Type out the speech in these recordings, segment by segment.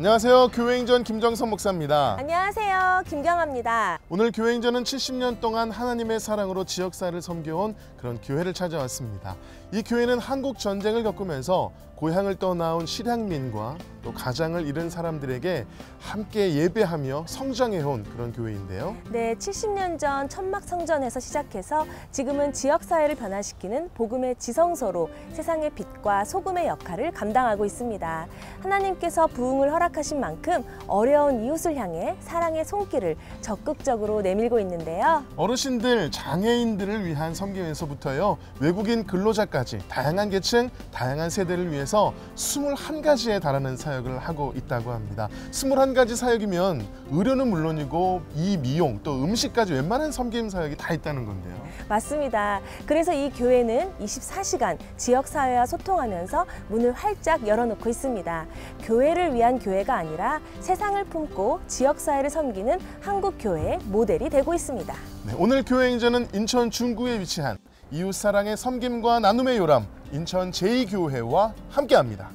안녕하세요. 교회행전 김정선 목사입니다. 안녕하세요. 김경아입니다. 오늘 교회행전은 70년 동안 하나님의 사랑으로 지역사회를 섬겨온 그런 교회를 찾아왔습니다. 이 교회는 한국 전쟁을 겪으면서 고향을 떠나온 실향민과 또 가장을 잃은 사람들에게 함께 예배하며 성장해온 그런 교회인데요. 네, 70년 전 천막 성전에서 시작해서 지금은 지역사회를 변화시키는 복음의 지성소로 세상의 빛과 소금의 역할을 감당하고 있습니다. 하나님께서 부흥을 허락하신 만큼 어려운 이웃을 향해 사랑의 손길을 적극적으로 내밀고 있는데요. 어르신들, 장애인들을 위한 섬김에서부터요, 외국인 근로자까지 다양한 계층, 다양한 세대를 위해서 21가지에 달하는 사역을 하고 있다고 합니다. 21가지 사역이면 의료는 물론이고 이 미용 또 음식까지 웬만한 섬김 사역이 다 있다는 건데요. 맞습니다. 그래서 이 교회는 24시간 지역사회와 소통하면서 문을 활짝 열어놓고 있습니다. 교회를 위한 교회가 아니라 세상을 품고 지역사회를 섬기는 한국교회의 모델이 되고 있습니다. 네, 오늘 교회행전은 인천 중구에 위치한 이웃사랑의 섬김과 나눔의 요람 인천 제2교회와 함께합니다.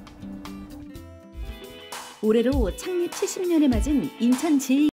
올해로 창립 70년을 맞은 인천 제2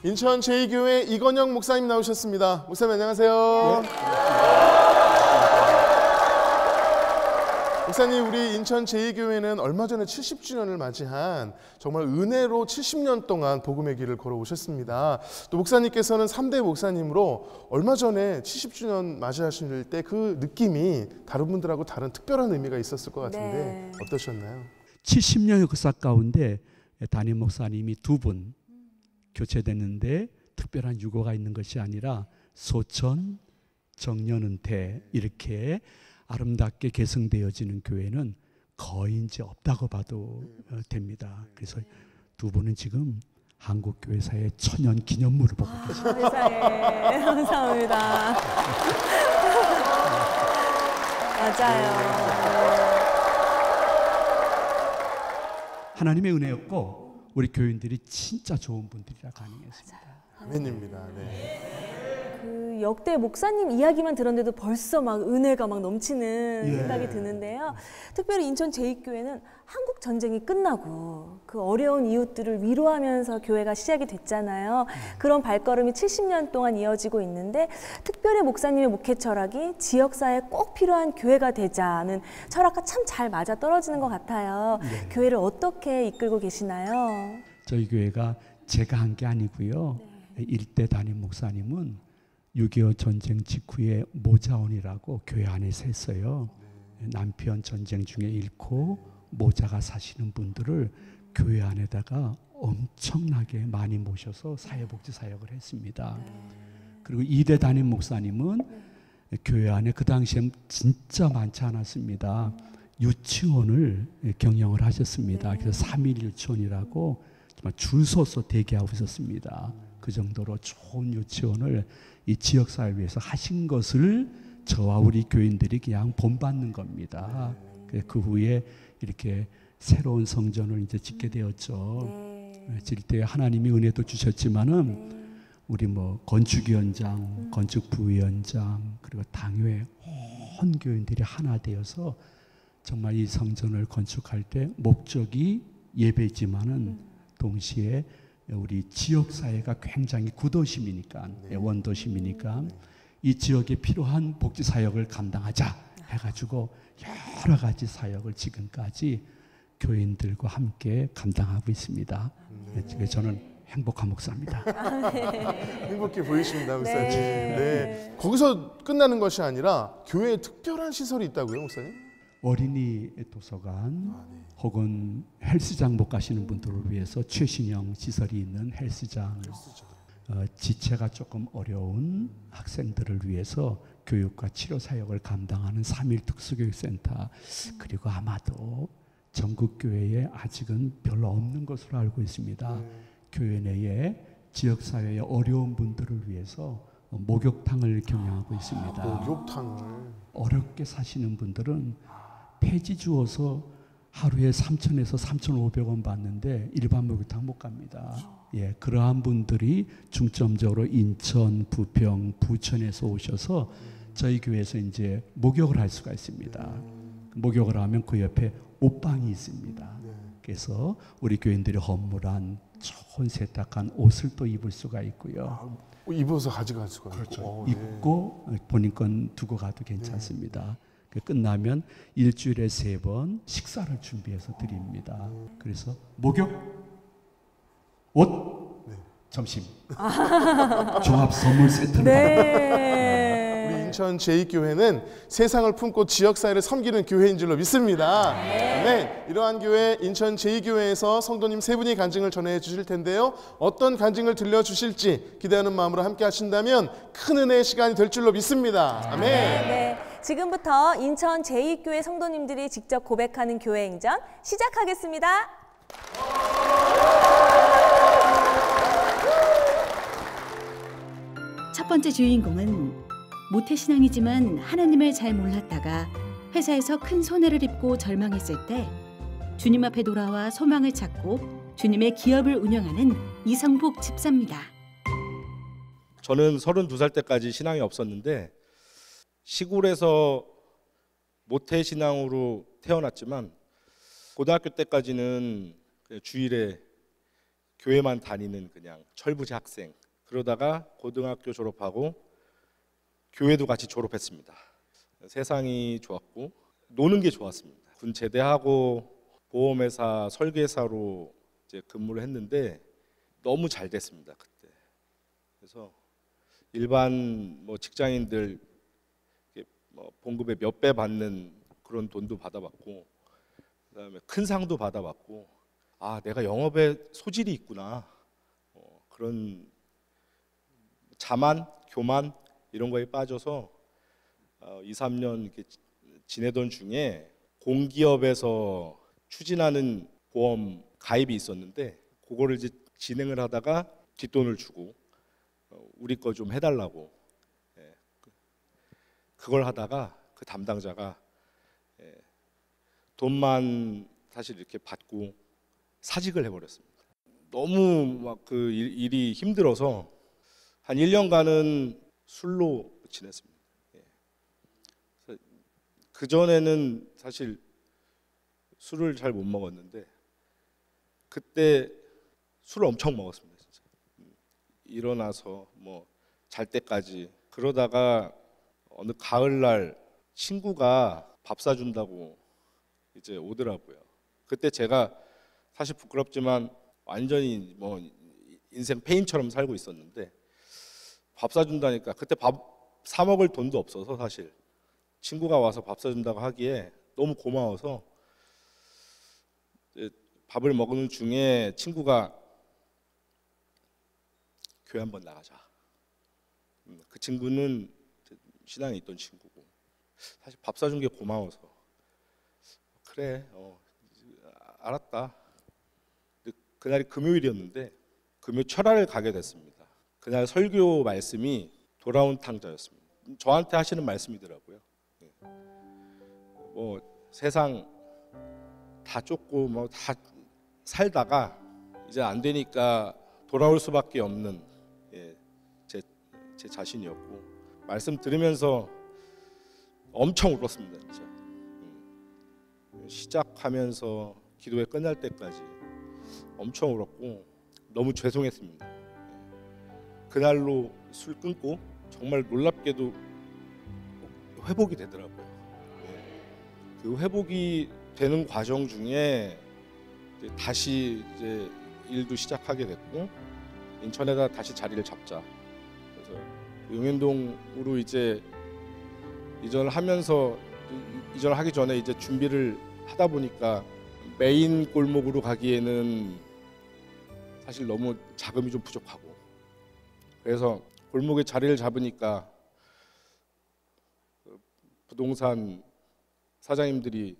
인천 제2교회 이건영 목사님 나오셨습니다. 목사님 안녕하세요. 네. 목사님, 우리 인천 제2교회는 얼마 전에 70주년을 맞이한 정말 은혜로 70년 동안 복음의 길을 걸어오셨습니다. 또 목사님께서는 3대 목사님으로 얼마 전에 70주년 맞이하실 때 그 느낌이 다른 분들하고 다른 특별한 의미가 있었을 것 같은데 네. 어떠셨나요? 70년 역사 가운데 담임 목사님이 2분 교체됐는데 특별한 유고가 있는 것이 아니라 소천, 정년은퇴 이렇게 아름답게 계승되어지는 교회는 거의 이제 없다고 봐도 됩니다. 그래서 2분은 지금 한국교회사의 천연 기념물을 보고 계십니다. 세상에 감사합니다. 맞아요. 하나님의 은혜였고 우리 교인들이 진짜 좋은 분들이라 가능했습니다. 아멘입니다. 네. 그 역대 목사님 이야기만 들었는데도 벌써 막 은혜가 막 넘치는 생각이 드는데요. 특별히 인천 제2교회는 한국 전쟁이 끝나고 그 어려운 이웃들을 위로하면서 교회가 시작이 됐잖아요. 그런 발걸음이 70년 동안 이어지고 있는데 특별히 목사님의 목회 철학이 지역사회에 꼭 필요한 교회가 되자는 철학과 참 잘 맞아 떨어지는 것 같아요. 네. 교회를 어떻게 이끌고 계시나요? 저희 교회가 제가 한 게 아니고요. 네. 일대 담임 목사님은 6.25 전쟁 직후에 모자원이라고 교회 안에서 했어요. 남편 전쟁 중에 잃고 모자가 사시는 분들을 교회 안에다가 엄청나게 많이 모셔서 사회복지 사역을 했습니다. 그리고 이대 담임 목사님은 교회 안에 그 당시엔 진짜 많지 않았습니다. 유치원을 경영을 하셨습니다. 그래서 3일 유치원이라고 정말 줄 서서 대기하고 있었습니다. 그 정도로 좋은 유치원을 이 지역사회를 위해서 하신 것을 저와 우리 교인들이 그냥 본받는 겁니다. 그 후에 이렇게 새로운 성전을 이제 짓게 되었죠. 질 때 하나님이 은혜도 주셨지만은 우리 뭐 건축위원장, 건축부위원장 그리고 당회 온 교인들이 하나 되어서 정말 이 성전을 건축할 때 목적이 예배지만은 동시에 우리 지역 사회가 굉장히 구도심이니까 원도심이니까 이 지역에 필요한 복지 사역을 감당하자 해가지고 여러 가지 사역을 지금까지 교인들과 함께 감당하고 있습니다. 저는 행복한 목사입니다. 행복해 보이십니다, 목사님. 네. 거기서 끝나는 것이 아니라 교회에 특별한 시설이 있다고요, 목사님? 어린이 도서관 혹은 헬스장 못 가시는 분들을 위해서 최신형 시설이 있는 헬스장, 지체가 조금 어려운 학생들을 위해서 교육과 치료 사역을 감당하는 3일 특수교육센터, 그리고 아마도 전국 교회에 아직은 별로 없는 것으로 알고 있습니다. 교회 내에 지역사회의 어려운 분들을 위해서 목욕탕을 경영하고 있습니다. 목욕탕을. 어렵게 사시는 분들은 폐지 주어서 하루에 3,000에서 3,500원 받는데 일반 목욕탕 못 갑니다. 예, 그러한 분들이 중점적으로 인천, 부평, 부천에서 오셔서 저희 교회에서 이제 목욕을 할 수가 있습니다. 목욕을 하면 그 옆에 옷방이 있습니다. 그래서 우리 교인들이 헌물한 좋은 세탁한 옷을 또 입을 수가 있고요. 입어서 가져갈 수가 그렇죠. 있고. 입고 본인 건 두고 가도 괜찮습니다. 끝나면 일주일에 3번 식사를 준비해서 드립니다. 그래서 목욕, 옷, 점심 종합 선물 세트를 받습니다. 우리 인천 제2교회는 세상을 품고 지역사회를 섬기는 교회인 줄로 믿습니다. 네, 이러한 교회 인천 제2교회에서 성도님 3분이 간증을 전해 주실 텐데요. 어떤 간증을 들려주실지 기대하는 마음으로 함께 하신다면 큰 은혜의 시간이 될 줄로 믿습니다. 아멘. 네. 지금부터 인천 제2교회 성도님들이 직접 고백하는 교회 행전 시작하겠습니다. 첫 번째 주인공은 모태신앙이지만 하나님을 잘 몰랐다가 회사에서 큰 손해를 입고 절망했을 때 주님 앞에 돌아와 소망을 찾고 주님의 기업을 운영하는 이성복 집사입니다. 저는 32살 때까지 신앙이 없었는데 시골에서 모태신앙으로 태어났지만 고등학교 때까지는 그냥 주일에 교회만 다니는 그냥 철부지 학생. 그러다가 고등학교 졸업하고 교회도 같이 졸업했습니다. 세상이 좋았고 노는 게 좋았습니다. 군 제대하고 보험회사 설계사로 이제 근무를 했는데 너무 잘 됐습니다. 그때. 그래서 일반 뭐 직장인들 봉급의 몇 배 받는 그런 돈도 받아봤고, 그다음에 큰 상도 받아봤고, 아 내가 영업에 소질이 있구나, 그런 자만, 교만 이런 거에 빠져서 2, 3년 이렇게 지내던 중에 공기업에서 추진하는 보험 가입이 있었는데 그거를 이제 진행을 하다가 뒷돈을 주고 우리 거 좀 해달라고, 그걸 하다가 그 담당자가 돈만 사실 이렇게 받고 사직을 해버렸습니다. 너무 막 그 일이 힘들어서 한 1년간은 술로 지냈습니다. 그 전에는 사실 술을 잘 못 먹었는데 그때 술을 엄청 먹었습니다. 진짜. 일어나서 뭐 잘 때까지. 그러다가 어느 가을날 친구가 밥 사준다고 이제 오더라고요. 그때 제가 사실 부끄럽지만 완전히 뭐 인생 페인처럼 살고 있었는데 밥 사준다니까 그때 밥 사 먹을 돈도 없어서 사실 친구가 와서 밥 사준다고 하기에 너무 고마워서 이제 밥을 먹는 중에 친구가 교회 한번 나가자. 그 친구는 신앙에 있던 친구고 사실 밥 사준 게 고마워서 그래 알았다. 그날이 금요일이었는데 금요 철야를 가게 됐습니다. 그날 설교 말씀이 돌아온 탕자였습니다. 저한테 하시는 말씀이더라고요. 뭐 세상 다 쫓고 뭐 다 살다가 이제 안 되니까 돌아올 수밖에 없는 제 자신이었고 말씀 들으면서 엄청 울었습니다. 진짜 시작하면서 기도회 끝날 때까지 엄청 울었고 너무 죄송했습니다. 그날로 술 끊고 정말 놀랍게도 회복이 되더라고요. 그 회복이 되는 과정 중에 이제 다시 이제 일도 시작하게 됐고 인천에다 다시 자리를 잡자. 그래서 용현동으로 이제 이전을 하면서 이전을 하기 전에 이제 준비를 하다 보니까 메인 골목으로 가기에는 사실 너무 자금이 좀 부족하고 그래서 골목에 자리를 잡으니까 부동산 사장님들이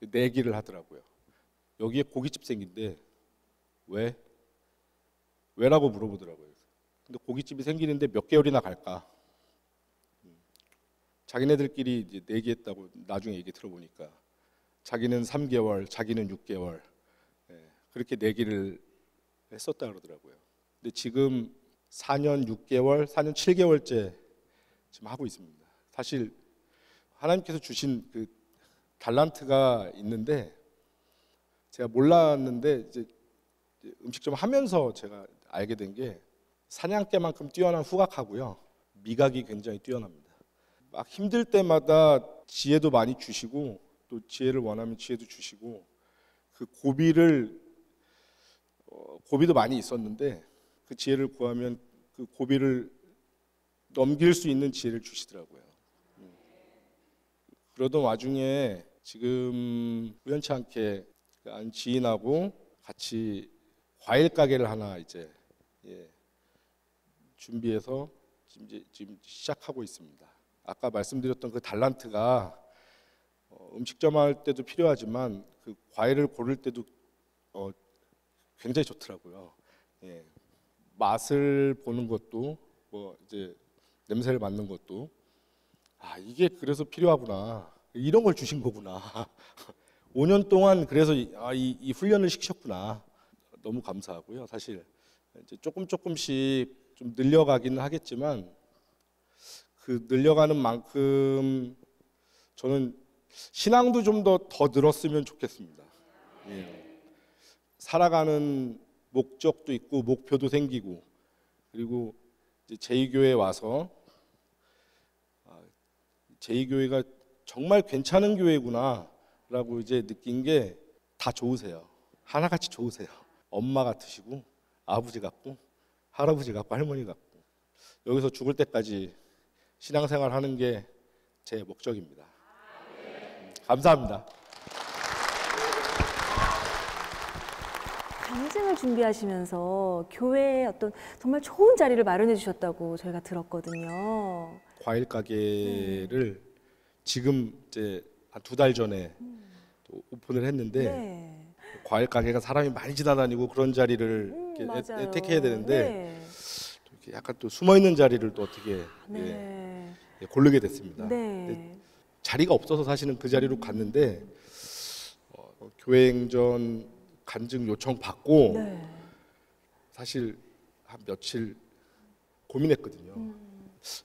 내기를 하더라고요. 여기에 고깃집 생긴데 왜? 왜라고 물어보더라고요. 근데 고깃집이 생기는데 몇 개월이나 갈까? 자기네들끼리 이제 내기했다고 나중에 얘기 들어보니까 자기는 3개월, 자기는 6개월 그렇게 내기를 했었다 그러더라고요. 근데 지금 4년 6개월, 4년 7개월째 지금 하고 있습니다. 사실 하나님께서 주신 그 달란트가 있는데 제가 몰랐는데 이제 음식점 하면서 제가 알게 된 게 사냥개만큼 뛰어난 후각하고요. 미각이 굉장히 뛰어납니다. 막 힘들 때마다 지혜도 많이 주시고 또 지혜를 원하면 지혜도 주시고 그 고비도 많이 있었는데 그 지혜를 구하면 그 고비를 넘길 수 있는 지혜를 주시더라고요. 그러던 와중에 지금 우연치 않게 한 지인하고 같이 과일 가게를 하나 이제 준비해서 지금 시작하고 있습니다. 아까 말씀드렸던 그 달란트가 음식점 할 때도 필요하지만 그 과일을 고를 때도 굉장히 좋더라고요. 맛을 보는 것도 뭐 이제 냄새를 맡는 것도 이게 그래서 필요하구나. 이런 걸 주신 거구나. 5년 동안 그래서 이 훈련을 시키셨구나. 너무 감사하고요. 사실 이제 조금씩 좀 늘려가기는 하겠지만 그 늘려가는 만큼 저는 신앙도 좀 더 늘었으면 좋겠습니다. 살아가는 목적도 있고 목표도 생기고 그리고 이제 제2교회에 와서 제2교회가 정말 괜찮은 교회구나라고 이제 느낀 게 다 좋으세요. 하나같이 좋으세요. 엄마 같으시고 아버지 같고 할아버지 같고 할머니 같고 여기서 죽을 때까지 신앙생활 하는 게 제 목적입니다. 감사합니다. 간증을 준비하시면서 교회에 어떤 정말 좋은 자리를 마련해 주셨다고 저희가 들었거든요. 과일 가게를 지금 이제 한 2달 전에 또 오픈을 했는데 과일 가게가 사람이 많이 지나다니고 그런 자리를 이렇게 택해야 되는데 또 이렇게 약간 또 숨어 있는 자리를 또 어떻게 고르게 됐습니다. 자리가 없어서 사실은 그 자리로 갔는데 교회 행전 간증 요청 받고 사실 한 며칠 고민했거든요.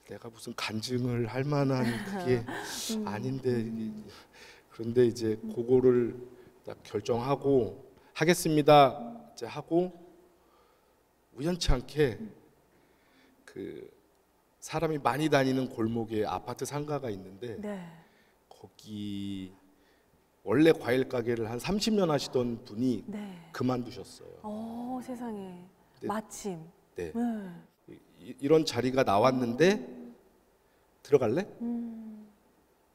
내가 무슨 간증을 할 만한 그게 아닌데 그런데 이제 그거를 딱 결정하고 하겠습니다. 이제 하고 우연치 않게 그 사람이 많이 다니는 골목에 아파트 상가가 있는데 거기 원래 과일 가게를 한 30년 하시던 분이 그만두셨어요. 세상에. 마침. 이런 자리가 나왔는데 들어갈래?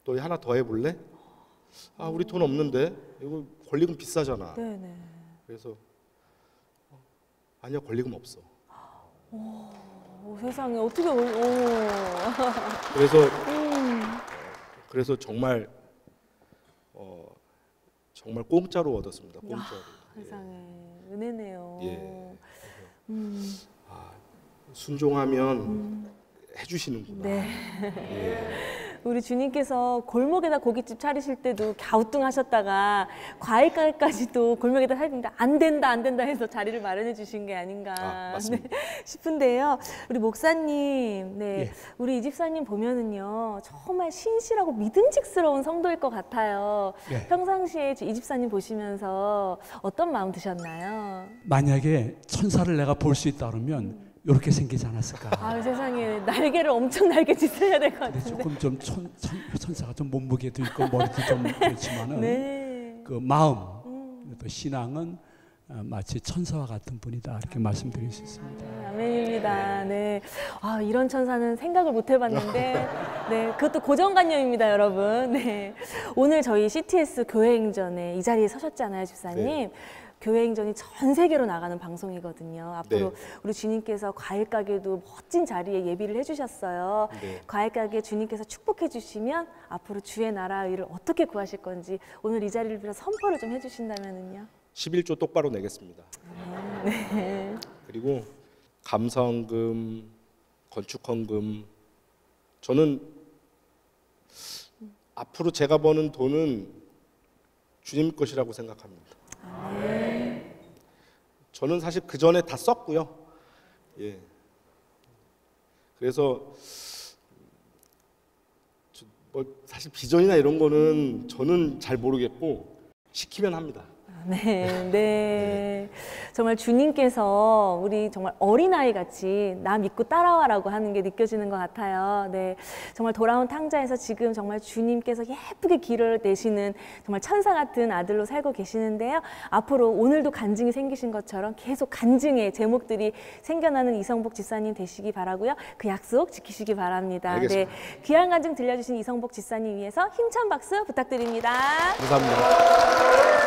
너 하나 더 해볼래? 아, 우리 돈 없는데 이거 권리금 비싸잖아. 네네. 그래서 아니야, 권리금 없어. 오, 세상에 어떻게 그래서 정말 정말 공짜로 얻었습니다. 공짜로. 세상에 은혜네요. 예. 순종하면 해주시는구나. 네. 예. 우리 주님께서 골목에다 고깃집 차리실 때도 갸우뚱하셨다가 과일가게까지도 골목에다 차리는데 안 된다 해서 자리를 마련해 주신 게 아닌가 맞습니다. 네, 싶은데요. 우리 목사님, 네, 예. 우리 이 집사님 보면은요 정말 신실하고 믿음직스러운 성도일 것 같아요. 예. 평상시에 이 집사님 보시면서 어떤 마음 드셨나요? 만약에 천사를 내가 볼 수 있다 그러면 이렇게 생기지 않았을까. 아 세상에 날개를 엄청 날개 짙어야 될 것 근데 같은데. 조금 좀 천사가 좀 몸무게도 있고 머리도 좀 그렇지만은 네. 그 마음 또 신앙은 마치 천사와 같은 분이다 이렇게 말씀드릴 수 있습니다. 아멘입니다. 네. 아, 이런 천사는 생각을 못 해봤는데, 네. 그것도 고정관념입니다, 여러분. 네. 오늘 저희 CTS 교회행전에 이 자리에 서셨잖아요, 집사님. 네. 교회행전이 전 세계로 나가는 방송이거든요. 앞으로 네. 우리 주님께서 과일 가게도 멋진 자리에 예비를 해주셨어요. 네. 과일 가게 주님께서 축복해 주시면 앞으로 주의 나라 의를 어떻게 구하실 건지 오늘 이 자리를 빌어 선포를 좀 해주신다면은요. 11조 똑바로 내겠습니다. 네. 그리고 감사헌금, 건축헌금, 저는 앞으로 제가 버는 돈은 주님 것이라고 생각합니다. 저는 사실 그 전에 다 썼고요. 예. 그래서 사실 비전이나 이런 거는 저는 잘 모르겠고 시키면 합니다. 네, 네. 정말 주님께서 우리 정말 어린아이 같이 나 믿고 따라와라고 하는 게 느껴지는 것 같아요. 네. 정말 돌아온 탕자에서 지금 정말 주님께서 예쁘게 길을 내시는 정말 천사 같은 아들로 살고 계시는데요. 앞으로 오늘도 간증이 생기신 것처럼 계속 간증의 제목들이 생겨나는 이성복 집사님 되시기 바라고요. 그 약속 지키시기 바랍니다. 알겠습니다. 네. 귀한 간증 들려주신 이성복 집사님 위해서 힘찬 박수 부탁드립니다. 감사합니다.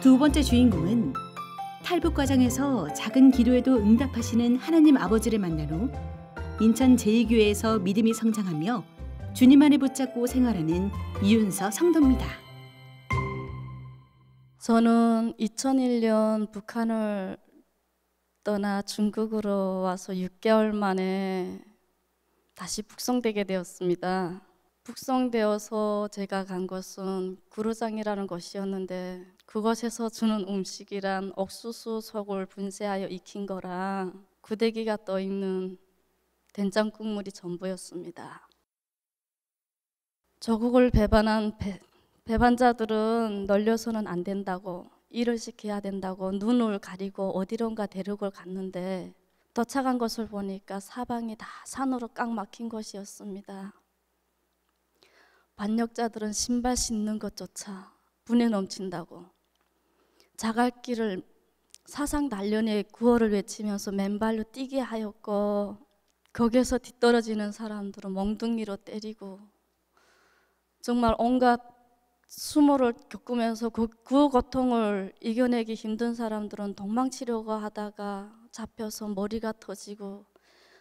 두 번째 주인공은 탈북 과정에서 작은 기도에도 응답하시는 하나님 아버지를 만난 후 인천 제2교회에서 믿음이 성장하며 주님 안에 붙잡고 생활하는 이윤서 성도입니다. 저는 2001년 북한을 떠나 중국으로 와서 6개월 만에 다시 북송되게 되었습니다. 북송되어서 제가 간 곳은 구루장이라는 곳이었는데 그곳에서 주는 음식이란 옥수수 속을 분쇄하여 익힌 거랑 구데기가 떠있는 된장 국물이 전부였습니다. 조국을 배반한 배반자들은 널려서는 안 된다고 일을 시켜야 된다고 눈을 가리고 어디론가 대륙을 갔는데 도착한 것을 보니까 사방이 다 산으로 꽉 막힌 곳이었습니다. 반역자들은 신발 신는 것조차 분에 넘친다고 자갈길을 사상 단련의 구호를 외치면서 맨발로 뛰게 하였고, 거기에서 뒤떨어지는 사람들은 멍둥이로 때리고, 정말 온갖 수모를 겪으면서 그 고통을 이겨내기 힘든 사람들은 도망치려고 하다가 잡혀서 머리가 터지고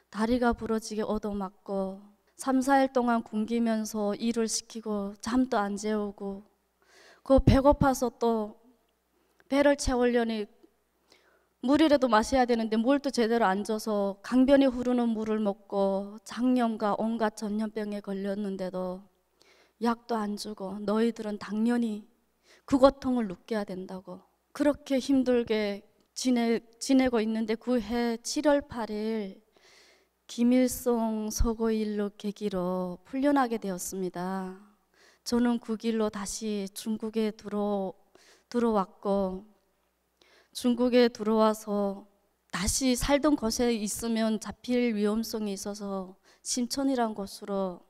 다리가 부러지게 얻어맞고 3, 4일 동안 굶기면서 일을 시키고 잠도 안 재우고, 그 배고파서 또 배를 채우려니 물이라도 마셔야 되는데 물도 제대로 안 줘서 강변이 흐르는 물을 먹고 장염과 온갖 전염병에 걸렸는데도 약도 안 주고 너희들은 당연히 그 고통을 느껴야 된다고 그렇게 힘들게 지내고 있는데, 그 해 7월 8일 김일성 서거일로 계기로 풀려나게 되었습니다. 저는 그 길로 다시 중국에 들어왔고, 중국에 들어와서 다시 살던 곳에 있으면 잡힐 위험성이 있어서 심천이란 곳으로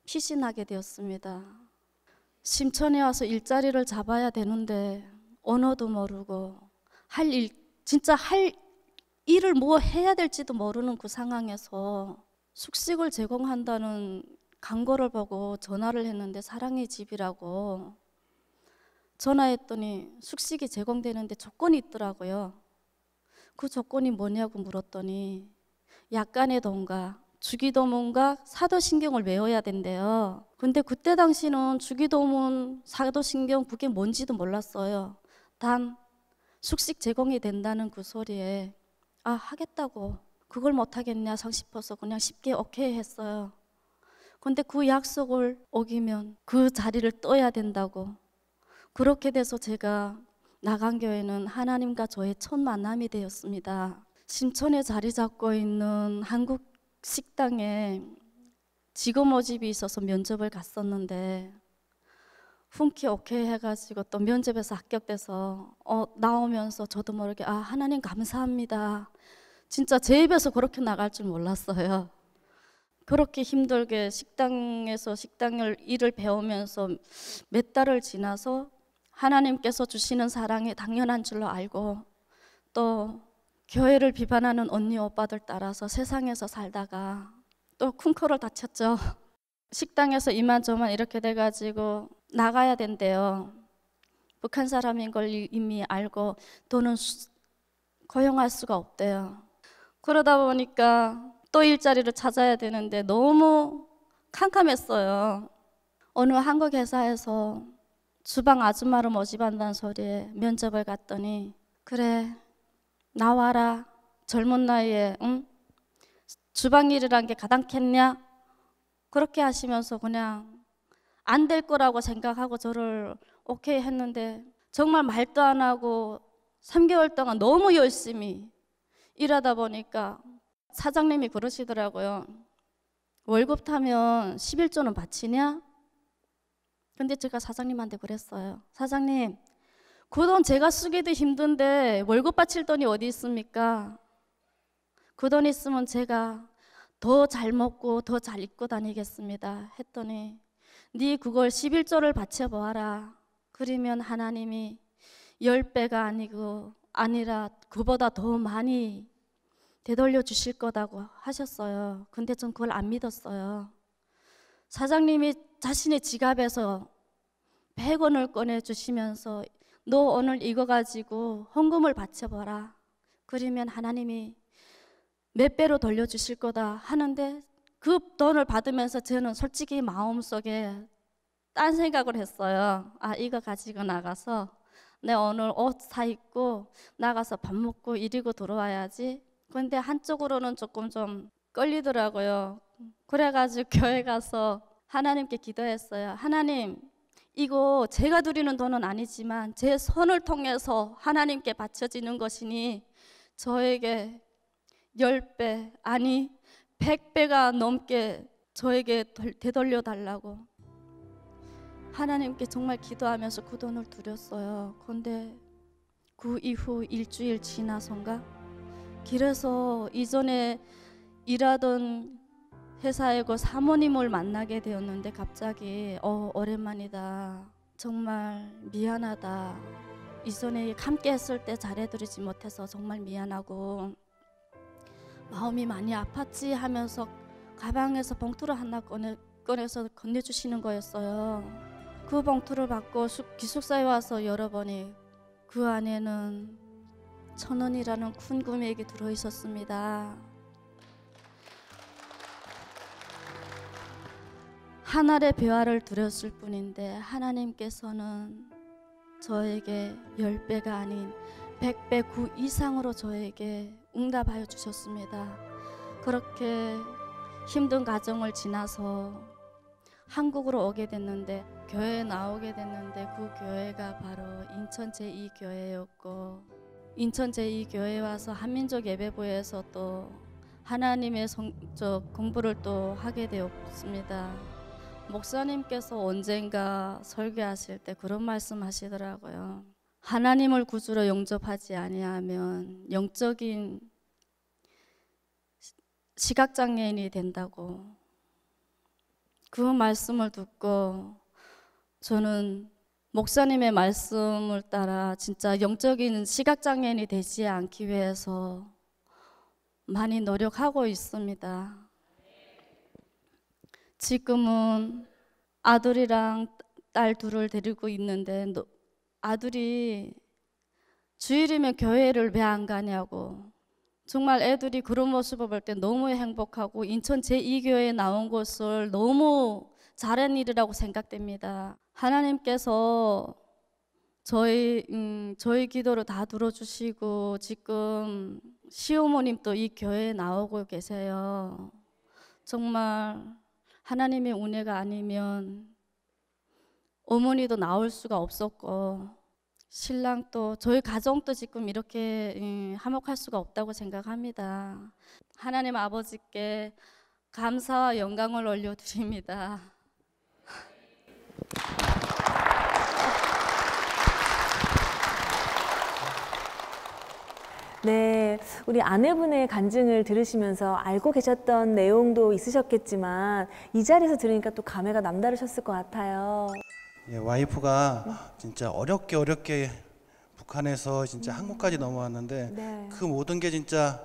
피신하게 되었습니다. 심천에 와서 일자리를 잡아야 되는데 언어도 모르고 진짜 할 일을 뭐 해야 될지도 모르는 그 상황에서 숙식을 제공한다는 광고를 보고 전화를 했는데, 사랑의 집이라고 전화했더니 숙식이 제공되는데 조건이 있더라고요. 그 조건이 뭐냐고 물었더니 약간의 동가, 주기도문과 사도신경을 외워야 된대요. 근데 그때 당시는 주기도문, 사도신경 그게 뭔지도 몰랐어요. 단 숙식 제공이 된다는 그 소리에 아, 하겠다고, 그걸 못하겠냐 싶어서 그냥 쉽게 오케이 했어요. 근데 그 약속을 어기면 그 자리를 떠야 된다고. 그렇게 돼서 제가 나간 교회는 하나님과 저의 첫 만남이 되었습니다. 심천에 자리 잡고 있는 한국 식당에 직업 모집이 있어서 면접을 갔었는데 흔쾌히 오케이 해가지고 또 면접에서 합격돼서 나오면서 저도 모르게 아, 하나님 감사합니다. 진짜 제 입에서 그렇게 나갈 줄 몰랐어요. 그렇게 힘들게 식당에서 식당을 일을 배우면서 몇 달을 지나서 하나님께서 주시는 사랑이 당연한 줄로 알고, 또 교회를 비판하는 언니 오빠들 따라서 세상에서 살다가 또 큰 코를 다쳤죠. 식당에서 이만저만 이렇게 돼가지고 나가야 된대요. 북한 사람인 걸 이미 알고 돈은 고용할 수가 없대요. 그러다 보니까 또 일자리를 찾아야 되는데 너무 캄캄했어요. 어느 한국 회사에서 주방 아줌마로 모집한다는 소리에 면접을 갔더니 그래 나와라, 젊은 나이에 주방 일이란 게 가당겠냐, 그렇게 하시면서 그냥 안 될 거라고 생각하고 저를 오케이 했는데, 정말 말도 안 하고 3개월 동안 너무 열심히 일하다 보니까 사장님이 그러시더라고요. 월급 타면 11조는 바치냐? 근데 제가 사장님한테 그랬어요. 사장님, 그 돈 제가 쓰기도 힘든데 월급 바칠 돈이 어디 있습니까? 그 돈 있으면 제가 더 잘 먹고 더 잘 입고 다니겠습니다. 했더니 네 그걸 11조를 바쳐보아라. 그러면 하나님이 10배가 아니라 그보다 더 많이 되돌려 주실 거다고 하셨어요. 근데 전 그걸 안 믿었어요. 사장님이 자신의 지갑에서 100원을 꺼내주시면서 너 오늘 이거 가지고 헌금을 바쳐봐라. 그러면 하나님이 몇 배로 돌려주실 거다 하는데, 그 돈을 받으면서 저는 솔직히 마음속에 딴 생각을 했어요. 아, 이거 가지고 나가서 내 오늘 옷 사 입고 나가서 밥 먹고 이리고 들어와야지. 근데 한쪽으로는 조금 좀 끌리더라고요. 그래가지고 교회 가서 하나님께 기도했어요. 하나님, 이거 제가 드리는 돈은 아니지만 제 손을 통해서 하나님께 바쳐지는 것이니 저에게 10배 아니 100배가 넘게 저에게 되돌려 달라고 하나님께 정말 기도하면서 그 돈을 드렸어요. 그런데 그 이후 일주일 지나선가 길에서 이전에 일하던 회사에 그 사모님을 만나게 되었는데 갑자기 오랜만이다, 정말 미안하다, 이전에 함께 했을 때 잘해드리지 못해서 정말 미안하고 마음이 많이 아팠지 하면서 가방에서 봉투를 하나 꺼내서 건네주시는 거였어요. 그 봉투를 받고 기숙사에 와서 열어보니 그 안에는 1,000원이라는 큰 금액이 들어있었습니다. 한 알의 배화를 드렸을 뿐인데 하나님께서는 저에게 10배가 아닌 100배 그 이상으로 저에게 응답하여 주셨습니다. 그렇게 힘든 과정을 지나서 한국으로 오게 됐는데 교회에 나오게 됐는데 그 교회가 바로 인천 제2교회였고 인천 제2교회에 와서 한민족 예배부에서 또 하나님의 공부를 또 하게 되었습니다. 목사님께서 언젠가 설교하실 때 그런 말씀 하시더라고요. 하나님을 구주로 영접하지 아니하면 영적인 시각장애인이 된다고. 그 말씀을 듣고 저는 목사님의 말씀을 따라 진짜 영적인 시각장애인이 되지 않기 위해서 많이 노력하고 있습니다. 지금은 아들이랑 딸 둘을 데리고 있는데 아들이 주일이면 교회를 왜 안 가냐고. 정말 애들이 그런 모습을 볼 때 너무 행복하고 인천 제2교회에 나온 것을 너무 잘한 일이라고 생각됩니다. 하나님께서 저희 기도를 다 들어주시고 지금 시어머님도 이 교회에 나오고 계세요. 정말 하나님의 은혜가 아니면 어머니도 나올 수가 없었고 신랑도 저희 가정도 지금 이렇게 화목할 수가 없다고 생각합니다. 하나님 아버지께 감사와 영광을 올려드립니다. 네, 우리 아내분의 간증을 들으시면서 알고 계셨던 내용도 있으셨겠지만 이 자리에서 들으니까 또 감회가 남다르셨을 것 같아요. 예, 와이프가 진짜 어렵게 북한에서 진짜 한국까지 넘어왔는데 네. 그 모든 게 진짜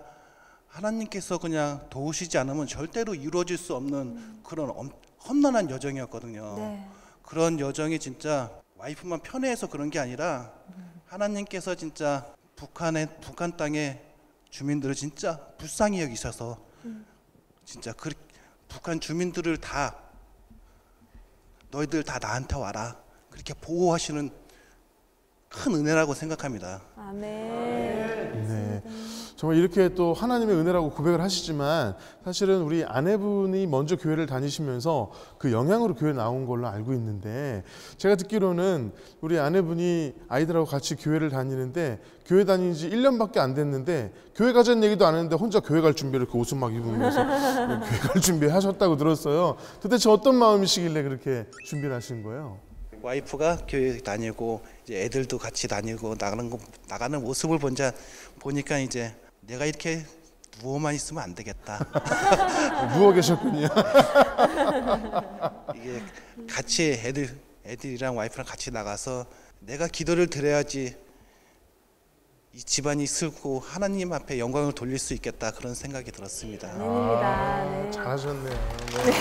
하나님께서 그냥 도우시지 않으면 절대로 이루어질 수 없는 그런 험난한 여정이었거든요. 네. 그런 여정이 진짜 와이프만 편해해서 그런 게 아니라 하나님께서 진짜 북한 땅의 주민들을 진짜 불쌍히 여기셔서 진짜 북한 주민들을 다 너희들 다 나한테 와라 그렇게 보호하시는 큰 은혜라고 생각합니다. 아멘. 네. 정말 이렇게 또 하나님의 은혜라고 고백을 하시지만 사실은 우리 아내분이 먼저 교회를 다니시면서 그 영향으로 교회 나온 걸로 알고 있는데 제가 듣기로는 우리 아내분이 아이들하고 같이 교회를 다니는데 교회 다닌 지 1년밖에 안 됐는데 교회 가자는 얘기도 안 했는데 혼자 교회 갈 준비를 그 옷을 막 입으면서 교회 갈 준비하셨다고 들었어요. 도대체 어떤 마음이시길래 그렇게 준비를 하신 거예요? 와이프가 교회 다니고 이제 애들도 같이 다니고 나가는 모습을 보니까 이제 내가 이렇게 누워만 있으면 안 되겠다. 누워 계셨군요. 이게 같이 애들이랑 와이프랑 같이 나가서 내가 기도를 드려야지 이 집안이 슬고 하나님 앞에 영광을 돌릴 수 있겠다 그런 생각이 들었습니다. 아닙니다. 네. 잘하셨네요. 네.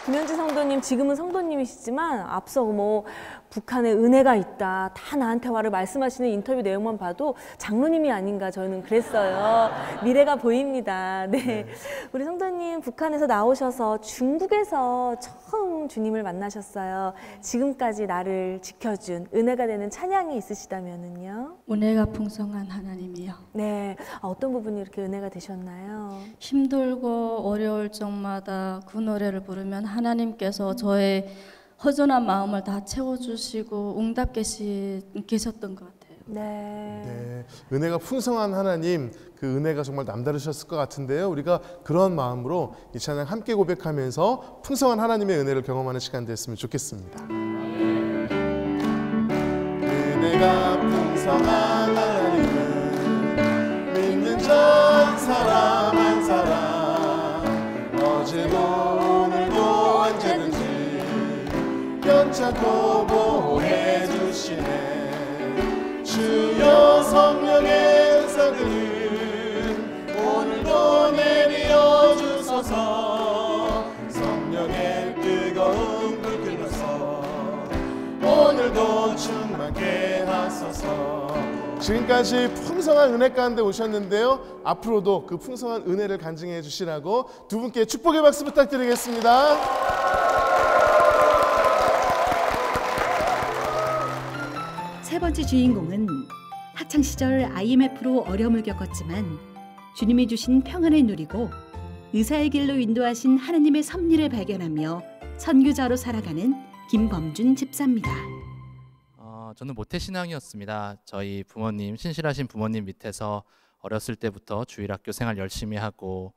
김현지 성도님 지금은 성도님이시지만 앞서 뭐 북한에 은혜가 있다 다 나한테 와를 말씀하시는 인터뷰 내용만 봐도 장로님이 아닌가 저는 그랬어요. 미래가 보입니다. 네. 우리 성도님 북한에서 나오셔서 중국에서 처음 주님을 만나셨어요. 지금까지 나를 지켜준 은혜가 되는 찬양이 있으시다면은요? 은혜가 풍성한 하나님이요. 네. 어떤 부분이 이렇게 은혜가 되셨나요? 힘들고 어려울 적마다 그 노래를 부르면 하나님께서 저의 허전한 마음을 다 채워주시고 응답계셨던 것 같아요. 네. 네, 은혜가 풍성한 하나님, 그 은혜가 정말 남다르셨을 것 같은데요. 우리가 그런 마음으로 이 찬양 함께 고백하면서 풍성한 하나님의 은혜를 경험하는 시간 됐으면 좋겠습니다. 은혜가 풍성한 하나님은 믿는 전 사람 한 사람 어제도 오늘도 언제든지 변찮고 보호해 주시네. 주여 성령의 은사들 오늘도 내려 주소서. 성령의 뜨거운 불 끌어서 오늘도 충만케 하소서. 지금까지 풍성한 은혜 가운데 오셨는데요, 앞으로도 그 풍성한 은혜를 간증해 주시라고 두 분께 축복의 박수 부탁드리겠습니다. 세 번째 주인공은 학창시절 IMF로 어려움을 겪었지만 주님이 주신 평안을 누리고 의사의 길로 인도하신 하나님의 섭리를 발견하며 선교자로 살아가는 김범준 집사입니다. 저는 모태신앙이었습니다. 저희 부모님, 신실하신 부모님 밑에서 어렸을 때부터 주일학교 생활 열심히 하고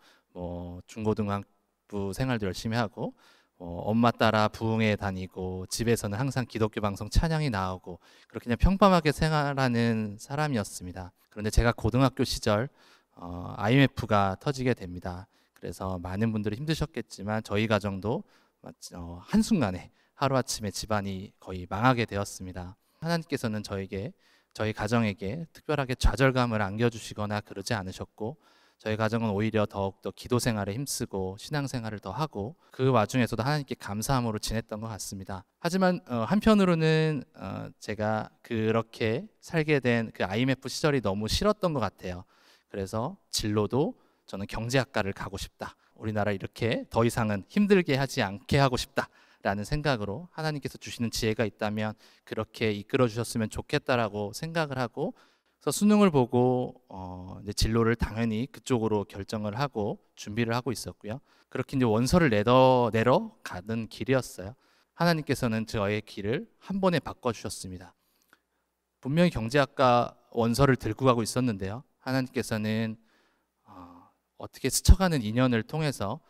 중고등학부 생활도 열심히 하고 엄마 따라 부흥회 다니고 집에서는 항상 기독교 방송 찬양이 나오고 그렇게 그냥 평범하게 생활하는 사람이었습니다. 그런데 제가 고등학교 시절 IMF가 터지게 됩니다. 그래서 많은 분들이 힘드셨겠지만 저희 가정도 한순간에 하루아침에 집안이 거의 망하게 되었습니다. 하나님께서는 저희 가정에게 특별하게 좌절감을 안겨주시거나 그러지 않으셨고 저희 가정은 오히려 더욱더 기도 생활에 힘쓰고 신앙생활을 더 하고 그 와중에서도 하나님께 감사함으로 지냈던 것 같습니다. 하지만 한편으로는 제가 그렇게 살게 된 그 IMF 시절이 너무 싫었던 것 같아요. 그래서 진로도 저는 경제학과를 가고 싶다. 우리나라 이렇게 더 이상은 힘들게 하지 않게 하고 싶다. 라는 생각으로 하나님께서 주시는 지혜가 있다면 그렇게 이끌어 주셨으면 좋겠다라고 생각을 하고 그래서 수능을 보고 이제 진로를 당연히 그쪽으로 결정을 하고 준비를 하고 있었고요. 그렇게 이제 원서를 내러 가는 길이었어요. 하나님께서는 저의 길을 한 번에 바꿔주셨습니다. 분명히 경제학과 원서를 들고 가고 있었는데요. 하나님께서는 어떻게 스쳐가는 인연을 통해서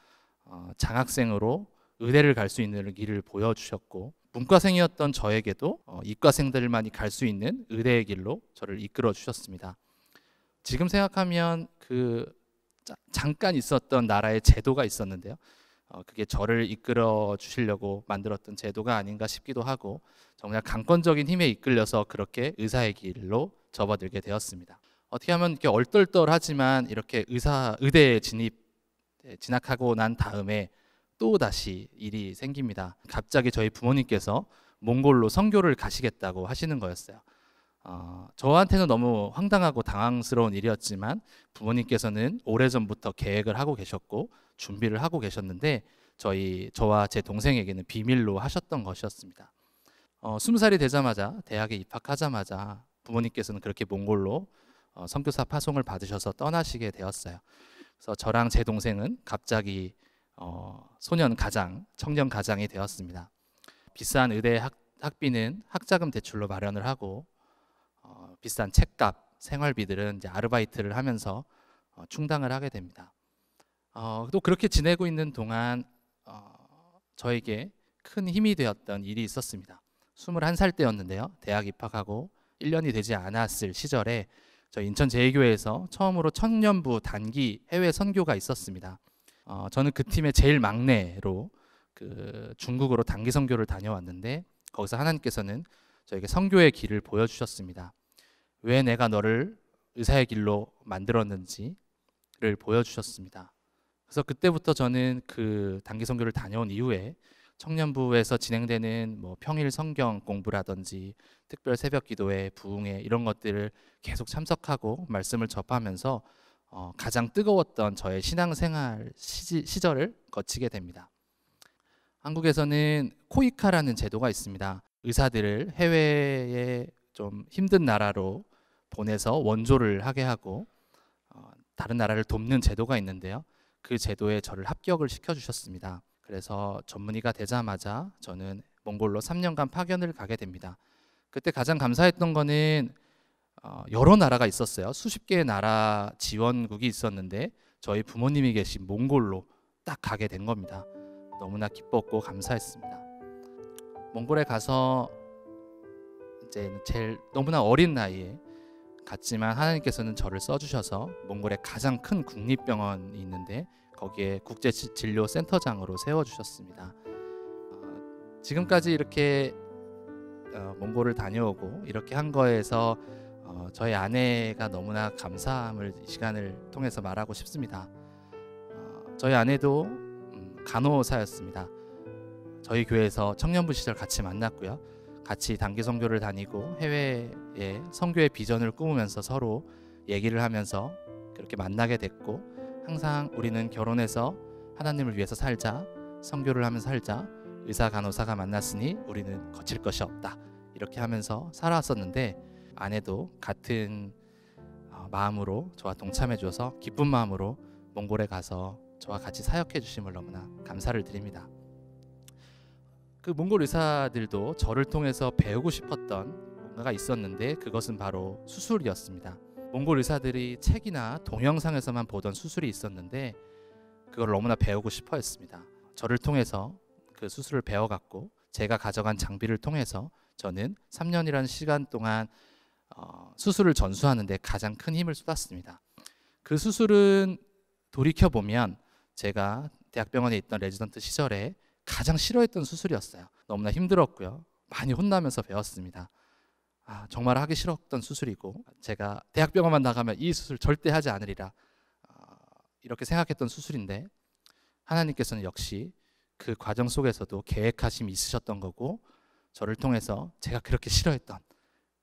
장학생으로 의대를 갈 수 있는 길을 보여주셨고 문과생이었던 저에게도 이과생들만이 갈 수 있는 의대의 길로 저를 이끌어 주셨습니다. 지금 생각하면 그 잠깐 있었던 나라의 제도가 있었는데요. 그게 저를 이끌어 주시려고 만들었던 제도가 아닌가 싶기도 하고 정말 강권적인 힘에 이끌려서 그렇게 의사의 길로 접어들게 되었습니다. 어떻게 하면 이렇게 얼떨떨하지만 이렇게 의대에 진학하고 난 다음에 또 다시 일이 생깁니다. 갑자기 저희 부모님께서 몽골로 선교를 가시겠다고 하시는 거였어요. 저한테는 너무 황당하고 당황스러운 일이었지만 부모님께서는 오래전부터 계획을 하고 계셨고 준비를 하고 계셨는데 저와 제 동생에게는 비밀로 하셨던 것이었습니다. 20살이 되자마자 대학에 입학하자마자 부모님께서는 그렇게 몽골로 선교사 파송을 받으셔서 떠나시게 되었어요. 그래서 저랑 제 동생은 갑자기 소년 가장, 청년 가장이 되었습니다. 비싼 의대 학비는 학자금 대출로 마련을 하고 비싼 책값, 생활비들은 이제 아르바이트를 하면서 충당을 하게 됩니다. 또 그렇게 지내고 있는 동안 저에게 큰 힘이 되었던 일이 있었습니다. 21살 때였는데요. 대학 입학하고 1년이 되지 않았을 시절에 저희 인천제일교회에서 처음으로 청년부 단기 해외 선교가 있었습니다. 저는 그 팀의 제일 막내로 중국으로 단기 선교를 다녀왔는데 거기서 하나님께서는 저에게 선교의 길을 보여주셨습니다. 왜 내가 너를 의사의 길로 만들었는지를 보여주셨습니다. 그래서 그때부터 저는 그 단기 선교를 다녀온 이후에 청년부에서 진행되는 평일 성경 공부라든지 특별 새벽 기도회, 부흥회 이런 것들을 계속 참석하고 말씀을 접하면서 가장 뜨거웠던 저의 신앙생활 시절을 거치게 됩니다. 한국에서는 코이카라는 제도가 있습니다. 의사들을 해외에 좀 힘든 나라로 보내서 원조를 하게 하고 다른 나라를 돕는 제도가 있는데요. 그 제도에 저를 합격을 시켜주셨습니다. 그래서 전문의가 되자마자 저는 몽골로 3년간 파견을 가게 됩니다. 그때 가장 감사했던 거는 여러 나라가 있었어요. 수십 개의 나라 지원국이 있었는데 저희 부모님이 계신 몽골로 딱 가게 된 겁니다. 너무나 기뻤고 감사했습니다. 몽골에 가서 이제 제일 너무나 어린 나이에 갔지만 하나님께서는 저를 써주셔서 몽골에 가장 큰 국립병원이 있는데 거기에 국제진료센터장으로 세워주셨습니다. 지금까지 이렇게 몽골을 다녀오고 이렇게 한 거에서 저희 아내가 너무나 감사함을 이 시간을 통해서 말하고 싶습니다. 저희 아내도 간호사였습니다. 저희 교회에서 청년부 시절 같이 만났고요. 같이 단기 선교를 다니고 해외에 선교의 비전을 꾸미면서 서로 얘기를 하면서 그렇게 만나게 됐고, 항상 우리는 결혼해서 하나님을 위해서 살자, 선교를 하면서 살자, 의사 간호사가 만났으니 우리는 거칠 것이 없다, 이렇게 하면서 살아왔었는데, 아내도 같은 마음으로 저와 동참해 줘서 기쁜 마음으로 몽골에 가서 저와 같이 사역해 주심을 너무나 감사를 드립니다. 그 몽골 의사들도 저를 통해서 배우고 싶었던 뭔가가 있었는데, 그것은 바로 수술이었습니다. 몽골 의사들이 책이나 동영상에서만 보던 수술이 있었는데 그걸 너무나 배우고 싶어 했습니다. 저를 통해서 그 수술을 배워갔고, 제가 가져간 장비를 통해서 저는 3년이라는 시간 동안 수술을 전수하는 데 가장 큰 힘을 쏟았습니다. 그 수술은 돌이켜보면 제가 대학병원에 있던 레지던트 시절에 가장 싫어했던 수술이었어요. 너무나 힘들었고요. 많이 혼나면서 배웠습니다. 정말 하기 싫었던 수술이고, 제가 대학병원만 나가면 이 수술 절대 하지 않으리라 이렇게 생각했던 수술인데, 하나님께서는 역시 그 과정 속에서도 계획하심이 있으셨던 거고, 저를 통해서 제가 그렇게 싫어했던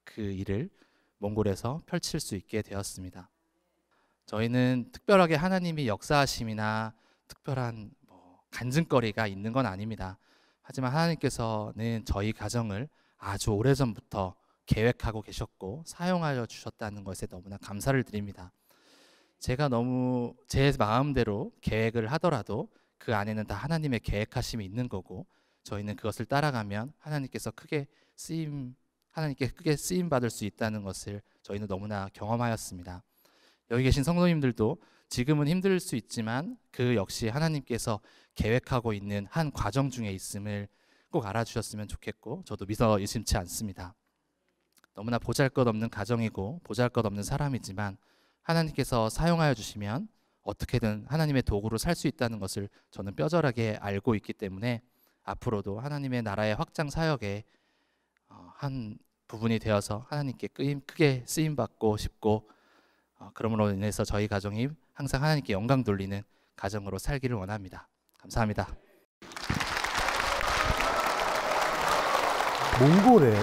그 일을 몽골에서 펼칠 수 있게 되었습니다. 저희는 특별하게 하나님이 역사하심이나 특별한 간증거리가 있는 건 아닙니다. 하지만 하나님께서는 저희 가정을 아주 오래전부터 계획하고 계셨고 사용하여 주셨다는 것에 너무나 감사를 드립니다. 제가 너무 제 마음대로 계획을 하더라도 그 안에는 다 하나님의 계획하심이 있는 거고, 저희는 그것을 따라가면 하나님께 크게 쓰임 받을 수 있다는 것을 저희는 너무나 경험하였습니다. 여기 계신 성도님들도 지금은 힘들 수 있지만 그 역시 하나님께서 계획하고 있는 한 과정 중에 있음을 꼭 알아주셨으면 좋겠고, 저도 믿어 의심치 않습니다. 너무나 보잘것없는 가정이고 보잘것없는 사람이지만 하나님께서 사용하여 주시면 어떻게든 하나님의 도구로 살 수 있다는 것을 저는 뼈저하게 알고 있기 때문에 앞으로도 하나님의 나라의 확장 사역에 한 부분이 되어서 하나님께 크게 쓰임받고 싶고, 그러므로 인해서 저희 가정이 항상 하나님께 영광 돌리는 가정으로 살기를 원합니다. 감사합니다. 몽골에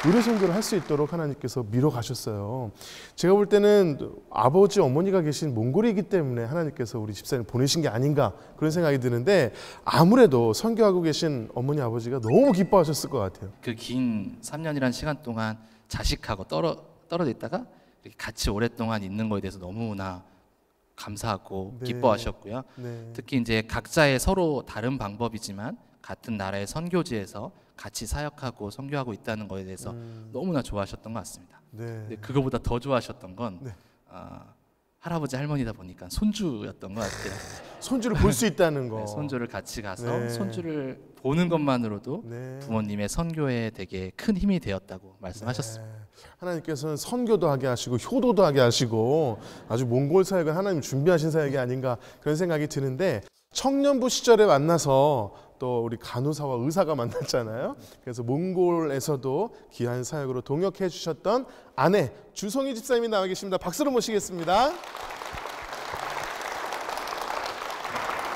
의료 선교를 할 수 있도록 하나님께서 밀어가셨어요. 제가 볼 때는 아버지, 어머니가 계신 몽골이기 때문에 하나님께서 우리 집사님 보내신 게 아닌가 그런 생각이 드는데, 아무래도 선교하고 계신 어머니, 아버지가 너무 기뻐하셨을 것 같아요. 그 긴 3년이라는 시간 동안 자식하고 떨어져 있다가 같이 오랫동안 있는 거에 대해서 너무나 감사하고 네. 기뻐하셨고요. 네. 특히 이제 각자의 서로 다른 방법이지만 같은 나라의 선교지에서 같이 사역하고 선교하고 있다는 것에 대해서 너무나 좋아하셨던 것 같습니다. 네. 근데 그거보다 더 좋아하셨던 건 네. 할아버지 할머니다 보니까 손주였던 것 같아요. 손주를 볼 수 있다는 거. 네, 손주를 같이 가서 네. 손주를 보는 것만으로도 네. 부모님의 선교에 되게 큰 힘이 되었다고 말씀하셨습니다. 네. 하나님께서는 선교도 하게 하시고 효도도 하게 하시고 아주 몽골 사역을 하나님 준비하신 사역이 아닌가 그런 생각이 드는데, 청년부 시절에 만나서 또 우리 간호사와 의사가 만났잖아요. 그래서 몽골에서도 귀한 사역으로 동역해 주셨던 아내 주성희 집사님이 나와 계십니다. 박수로 모시겠습니다.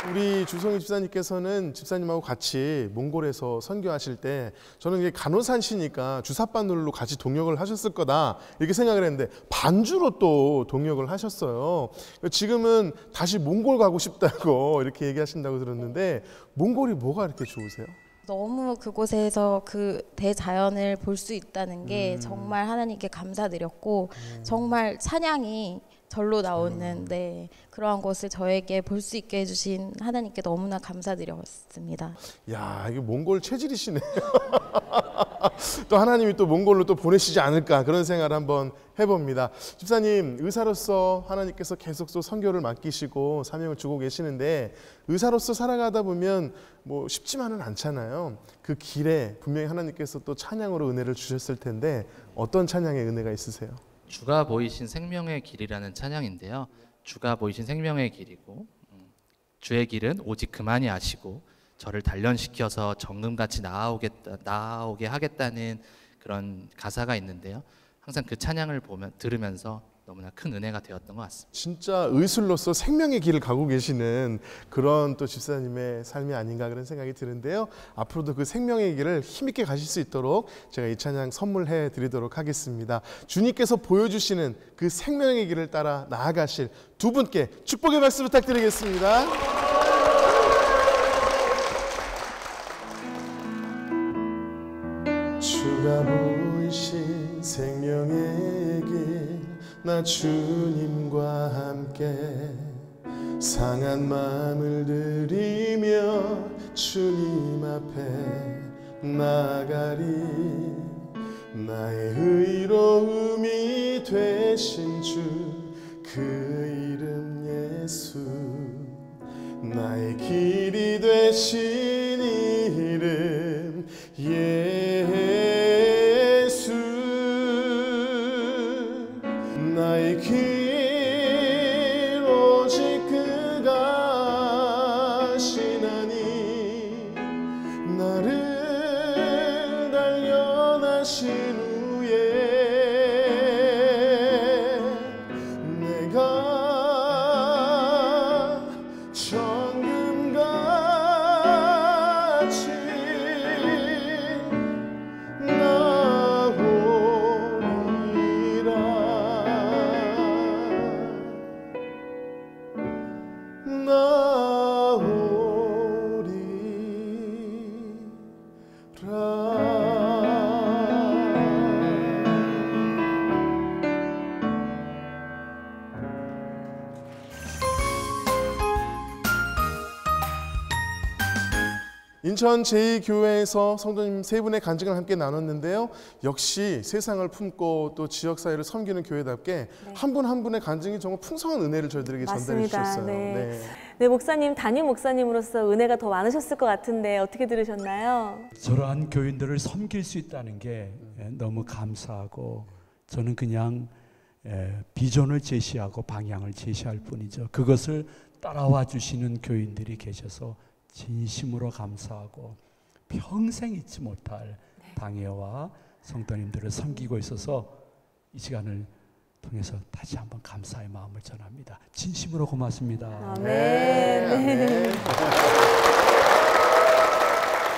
우리 주성희 집사님께서는 집사님하고 같이 몽골에서 선교하실 때 저는 이게 간호사시니까 주사바늘로 같이 동역을 하셨을 거다 이렇게 생각을 했는데 반주로 또 동역을 하셨어요. 지금은 다시 몽골 가고 싶다고 이렇게 얘기하신다고 들었는데, 몽골이 뭐가 이렇게 좋으세요? 너무 그곳에서 그 대자연을 볼 수 있다는 게 정말 하나님께 감사드렸고, 정말 찬양이 절로 나오는 그러한 것을 저에게 볼 수 있게 해주신 하나님께 너무나 감사드렸습니다. 야, 이게 몽골 체질이시네요. 또 하나님이 또 몽골로 또 보내시지 않을까 그런 생각을 한번 해봅니다. 집사님, 의사로서 하나님께서 계속 또 선교를 맡기시고 사명을 주고 계시는데, 의사로서 살아가다 보면 뭐 쉽지만은 않잖아요. 그 길에 분명히 하나님께서 또 찬양으로 은혜를 주셨을 텐데 어떤 찬양의 은혜가 있으세요? 주가 보이신 생명의 길이라는 찬양인데요. 주가 보이신 생명의 길이고, 주의 길은 오직 그만이 아시고 저를 단련시켜서 정금같이 나아오게 하겠다는 그런 가사가 있는데요. 항상 그 찬양을 들으면서 너무나 큰 은혜가 되었던 것 같습니다. 진짜 의술로서 생명의 길을 가고 계시는 그런 또 집사님의 삶이 아닌가 그런 생각이 드는데요. 앞으로도 그 생명의 길을 힘있게 가실 수 있도록 제가 이 찬양 선물해 드리도록 하겠습니다. 주님께서 보여주시는 그 생명의 길을 따라 나아가실 두 분께 축복의 말씀 부탁드리겠습니다. 주가 보이신 생명의 길 나 주님과 함께 상한 마음을 들이며 주님 앞에 나가리 나의 의로움이 되신 주 그 이름 예수 나의 길이 되신 이름 예수 나의 길 오직 그가 하시나니 나를 단련하신 후에 내가 정금같이 인천 제2교회에서 성도님 세 분의 간증을 함께 나눴는데요. 역시 세상을 품고 또 지역사회를 섬기는 교회답게 한 분 한 분의 간증이 정말 풍성한 은혜를 저희들에게 전달해 주셨어요. 네, 목사님, 담임 목사님으로서 은혜가 더 많으셨을 것 같은데 어떻게 들으셨나요? 저러한 교인들을 섬길 수 있다는 게 너무 감사하고 저는 그냥 비전을 제시하고 방향을 제시할 뿐이죠. 그것을 따라와 주시는 교인들이 계셔서 진심으로 감사하고 평생 잊지 못할 당회와 성도님들을 섬기고 있어서 이 시간을 통해서 다시 한번 감사의 마음을 전합니다. 진심으로 고맙습니다. 아멘. 네.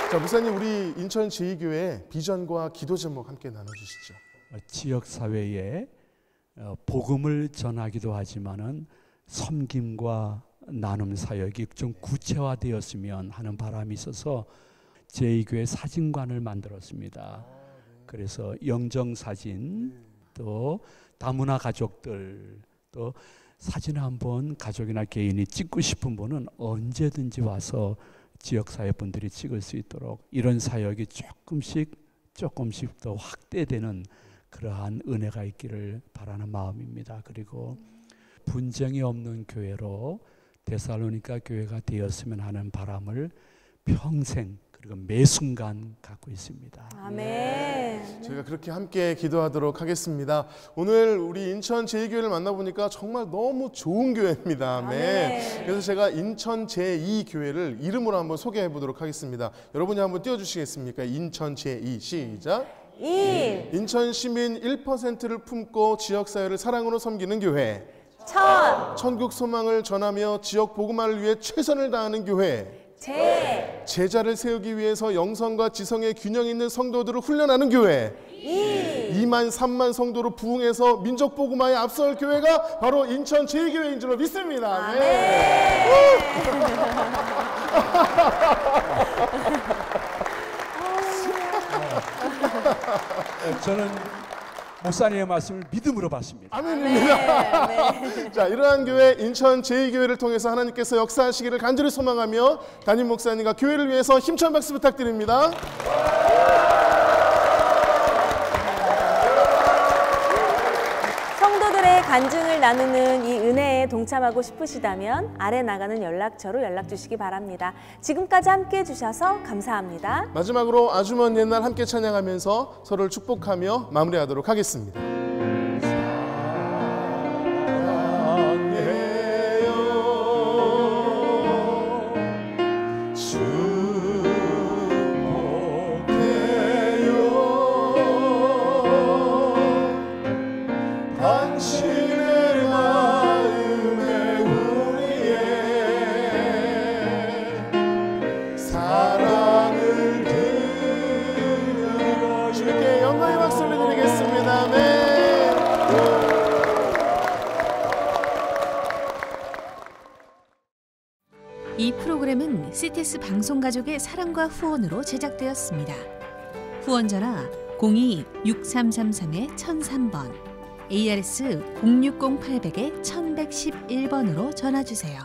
자, 목사님 우리 인천 제2교회 비전과 기도 제목 함께 나눠주시죠. 지역사회에 복음을 전하기도 하지만은 섬김과 나눔 사역이 좀 구체화되었으면 하는 바람이 있어서 제2교회 사진관을 만들었습니다. 그래서 영정사진 또 다문화 가족들 또 사진 한번 가족이나 개인이 찍고 싶은 분은 언제든지 와서 지역사회 분들이 찍을 수 있도록 이런 사역이 조금씩 더 확대되는 그러한 은혜가 있기를 바라는 마음입니다. 그리고 분쟁이 없는 교회로 데살로니가 교회가 되었으면 하는 바람을 평생 그리고 매 순간 갖고 있습니다. 아멘. 저희가 그렇게 함께 기도하도록 하겠습니다. 오늘 우리 인천 제2교회를 만나보니까 정말 너무 좋은 교회입니다. 아멘. 그래서 제가 인천 제2교회를 이름으로 한번 소개해 보도록 하겠습니다. 여러분이 한번 띄워주시겠습니까? 인천 제2 시작. 인천 시민 1%를 품고 지역사회를 사랑으로 섬기는 교회. 천국 소망을 전하며 지역 복음화를 위해 최선을 다하는 교회. 제자를 세우기 위해서 영성과 지성의 균형 있는 성도들을 훈련하는 교회. 2만 3만 성도로 부흥해서 민족 복음화에 앞설 교회가 바로 인천 제2교회인 줄로 믿습니다. 저는 목사님의 말씀을 믿음으로 받습니다. 아멘입니다. 네. 자, 이러한 교회 인천 제2교회를 통해서 하나님께서 역사하시기를 간절히 소망하며 담임 목사님과 교회를 위해서 힘찬 박수 부탁드립니다. 성도들의 간증을 나누는 이 은혜에 동참하고 싶으시다면 아래 나가는 연락처로 연락 주시기 바랍니다. 지금까지 함께 해주셔서 감사합니다. 마지막으로 아주 먼 옛날 함께 찬양하면서 서로를 축복하며 마무리하도록 하겠습니다. 이 프로그램은 CTS 방송가족의 사랑과 후원으로 제작되었습니다. 후원 전화 02-6333-1003번, ARS 060-800-1111번으로 전화 주세요.